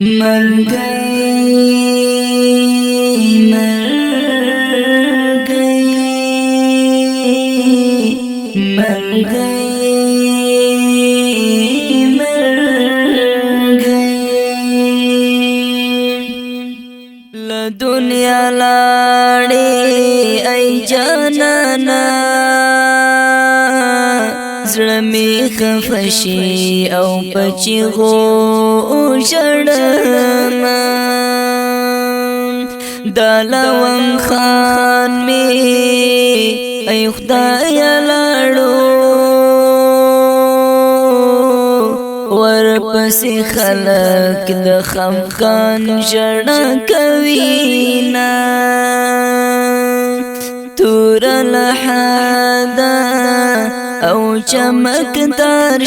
مرګي مرګي مرګي مرګي له دنیا لاړې ای جانانا زړه می خفشي او پچی غو ژړم دلوم خان می ای خدای لاړو ورپسې خلک د خفګان ژړا کوي نا تور لحدا او چمکدار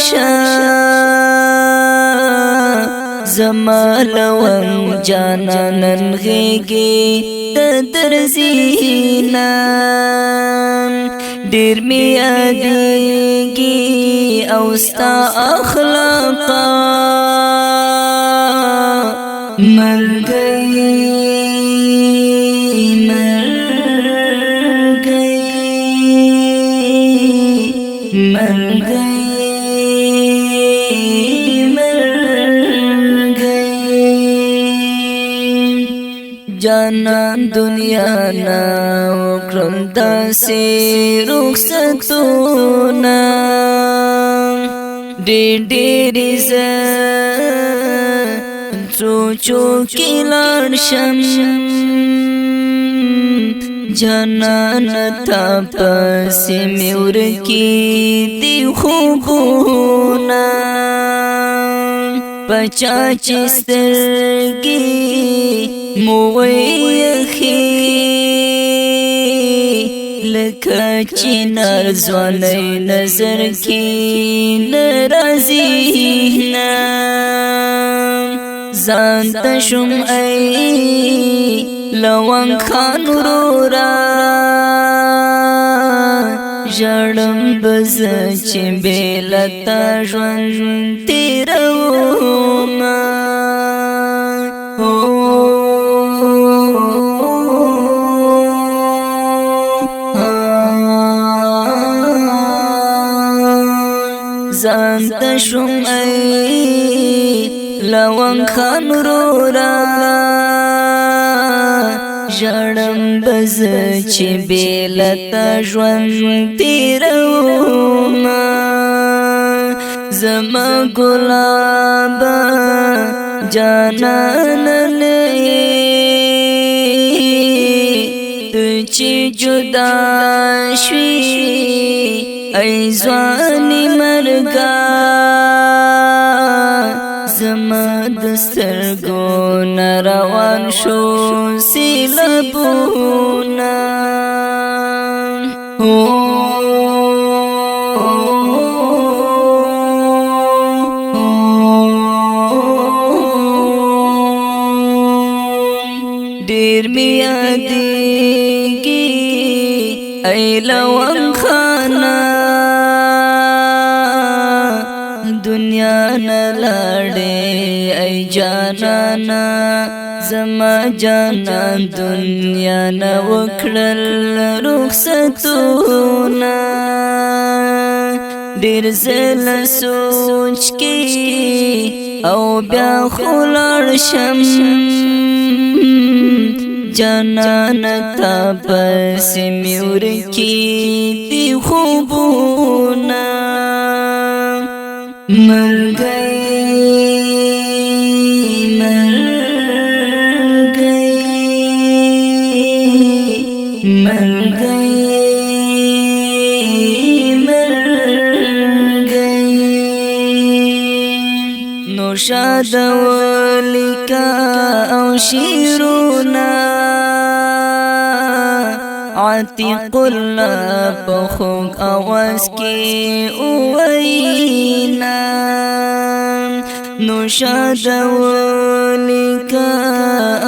زما لوم جانانن غیږي د درزینا ډیر می یادېږي او ستا اخلاقا مرګي مرګي جانان دنیا نا وکرم داسې رخصتونه ډېر سوچو کې لاړ شم جانان تا پسې مې ورکې دي خوبونه پچا چې سترګې مو ویخي لکه چنار ځوانۍ نظر کې ناراضي نه ځان ته شم ای لونګ خان ورورا ژړم بز چې بېلتا ژوند تېرومه ځان ته شم ای لونګ خان ورورا ژړم بز چې بېلتا ژوند تېرومه زما ګلابه جانانه ته چې جدا شوې ای ځواني مرګا زما د سترګو نه روان شو سیلابونه ډېر مې یادېږي ای لونګ خانه دنیا نه لاړې ای جانانا زما جانان دنیا نه وکړل رخصتونه ډېر زله سوچ کې او بیا خو لاړ شم جانان تا پسې مې ورکې دي خوبونه مرګي مرګي مرګي مرګي نو شاد ولیکا او شیرونا عتیق الله په خوږ اواز کې وینا نو شاد ولیکا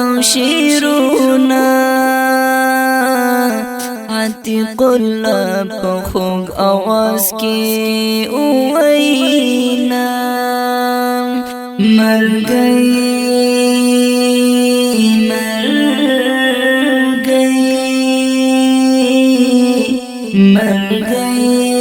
او شیرونا عتیق الله په خوږ اواز کې وینا مرګي ملګری